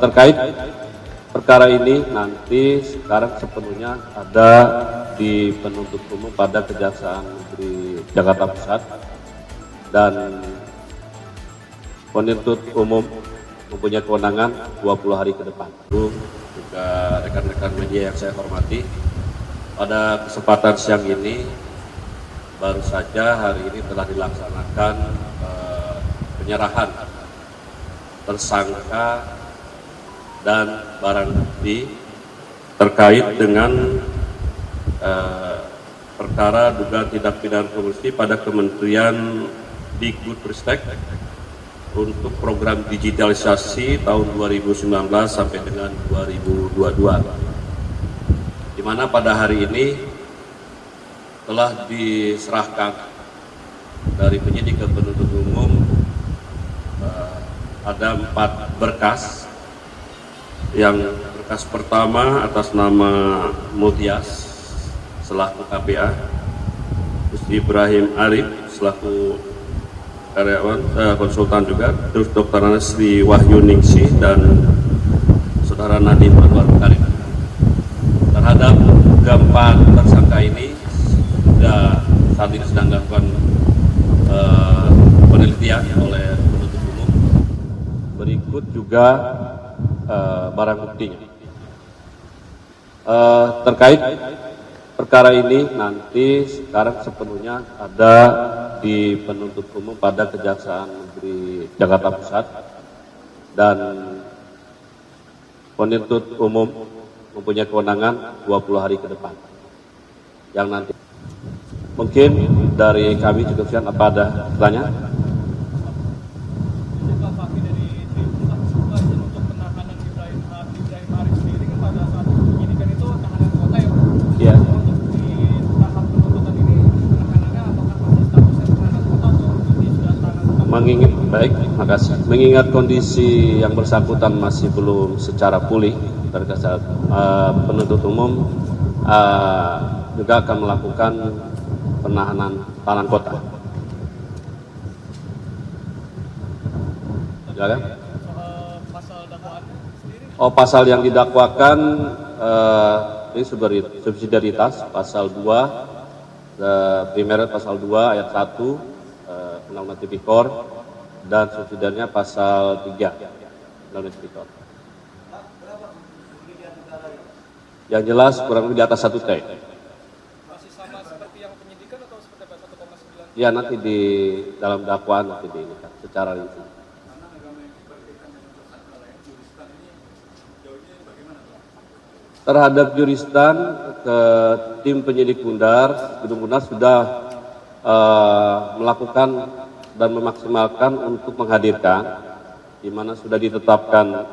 Terkait perkara ini nanti sekarang sepenuhnya ada di penuntut umum pada Kejaksaan Negeri Jakarta Pusat, dan penuntut umum mempunyai kewenangan 20 hari ke depan. Juga rekan-rekan media yang saya hormati, pada kesempatan siang ini baru saja hari ini telah dilaksanakan penyerahan tersangka dan barang bukti terkait dengan perkara dugaan tindak pidana korupsi pada Kementerian Dikbudristek untuk program digitalisasi tahun 2019 sampai dengan 2022, di mana pada hari ini telah diserahkan dari penyidik ke penuntut umum ada 4 berkas. Yang berkas pertama atas nama Mutias selaku KPA, terus Ibrahim Arif selaku karyawan konsultan juga, terus Dr. Nasri Wahyu Ningsih dan Saudara Nadiem Anwar Karim. Terhadap keempat tersangka ini sudah saat ini sedang dilakukan penelitian oleh penuntut umum. Berikut juga barang buktinya. Terkait perkara ini nanti sekarang sepenuhnya ada di penuntut umum pada Kejaksaan Negeri Jakarta Pusat, dan penuntut umum mempunyai kewenangan 20 hari ke depan. Yang nanti mungkin dari kami cukup sekian. Apa ada pertanyaan? Ya. Mengingat kondisi yang bersangkutan masih belum secara pulih, penuntut umum juga akan melakukan penahanan tahanan kota. Silakan. Pasal yang didakwakan ini subsidiaritas pasal 2, primer pasal 2 ayat 1 Undang-Undang Tipikor, dan subsidiarnya pasal 3 Undang-Undang Tipikor. Yang jelas kurang lebih di atas 1 T. Masih sama seperti yang penyidikan atau seperti 1,9? Ya, nanti di dalam dakwaan nanti ini secara rinci. Terhadap juristan, ke tim penyidik Gedung Bundar sudah melakukan dan memaksimalkan untuk menghadirkan, di mana sudah ditetapkan,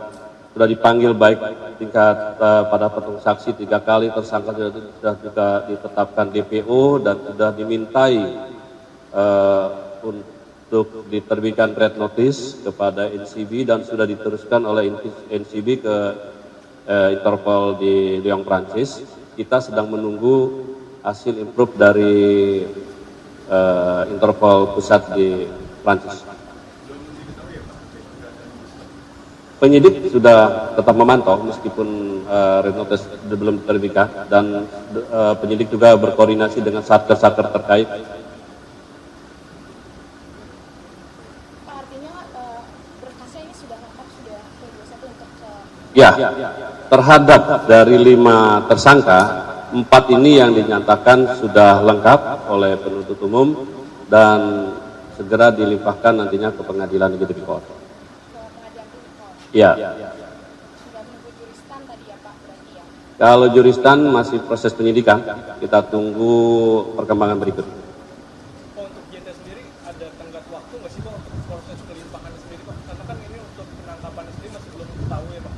sudah dipanggil baik tingkat pada petung saksi 3 kali, tersangka sudah juga ditetapkan DPO dan sudah dimintai untuk diterbitkan red notice kepada NCB, dan sudah diteruskan oleh NCB ke Interpol di Lyon, Prancis. Kita sedang menunggu hasil improve dari Interpol pusat di Prancis. Penyidik sudah tetap memantau meskipun red notice belum diterbitkan, dan penyidik juga berkoordinasi dengan satker-satker terkait. Pak, artinya berkasnya ini sudah lengkap, sudah P21 untuk Ya, terhadap dari 5 tersangka, 4 ini yang dinyatakan sudah lengkap oleh penuntut umum dan segera dilimpahkan nantinya ke Pengadilan Negeri Tipikor. ke pengadilan Tipikor. Ya. Sudah menunggu juristan tadi ya Pak, berarti ya? Kalau juristan masih proses penyidikan, kita tunggu perkembangan berikut. Untuk JT sendiri ada tenggat waktu nggak sih Pak untuk proses pelimpahan sendiri Pak? Karena kan ini untuk penangkapan sendiri masih belum tahu ya Pak.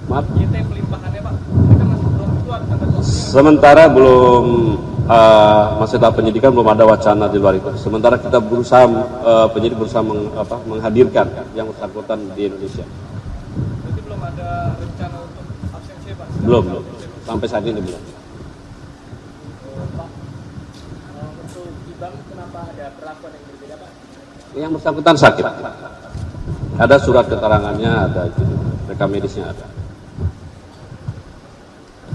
Maaf. JT pelimpahannya Pak, ini kan masih belum, itu ada tenggat waktu. Sementara belum masih tahap penyidikan, belum ada wacana di luar itu. Sementara kita berusaha penyidik berusaha menghadirkan yang bersangkutan di Indonesia. Berarti belum ada rencana untuk absensi Pak? Belum. Sampai saat ini belum. Pak, untuk Ibang kenapa ada perlakuan yang berbeda Pak? Yang bersangkutan sakit. Ada surat keterangannya, ada itu, rekam medisnya ada.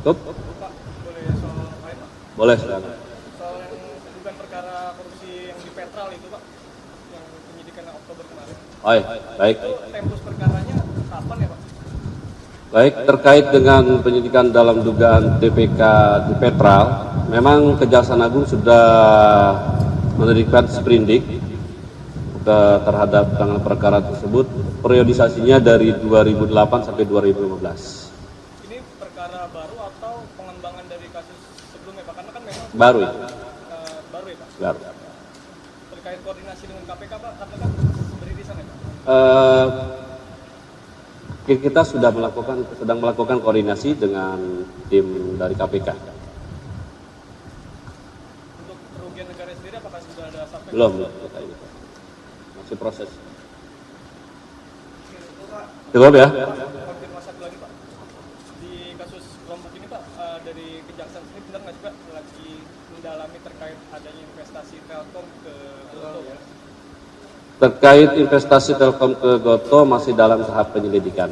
Cukup? Pak, boleh soal lain Pak? Boleh, silakan. Soal yang bukan perkara korupsi yang di Petral itu Pak, yang penyidikan Oktober kemarin. Oh, iya. Baik. Itu tempus perkaranya kapan ya Pak? Baik, terkait dengan penyidikan dalam dugaan TPK di Petral, memang Kejaksaan Agung sudah menerbitkan sprindik terhadap penanganan perkara tersebut. Periodisasinya dari 2008 sampai 2015. Ini perkara baru atau pengembangan dari kasus sebelumnya Pak? Karena kan memang Baru itu. baru ya Pak? Baru. Terkait koordinasi dengan KPK Pak, karena kan beririsan ya Pak? Kita sedang melakukan koordinasi dengan tim dari KPK. Untuk kerugian negara sendiri apakah sudah ada sampai? Belum. Masih proses. Cukup ya? Konfirmasi satu lagi Pak, di kasus kelompok ini Pak, dari Kejaksaan sendiri benar nggak sih Pak lagi mendalami terkait adanya investasi Telkom ke Goto ya? Terkait investasi Telkom ke Goto masih dalam tahap penyelidikan.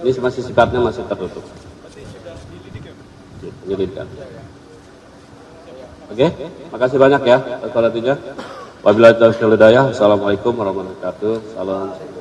Ini masih sifatnya masih tertutup. Berarti sudah dilidik ya? Penyelidikan. Oke, makasih banyak ya atas perhatiannya. Wabillahi taufiq wal hidayah. Assalamualaikum warahmatullahi wabarakatuh. Salam.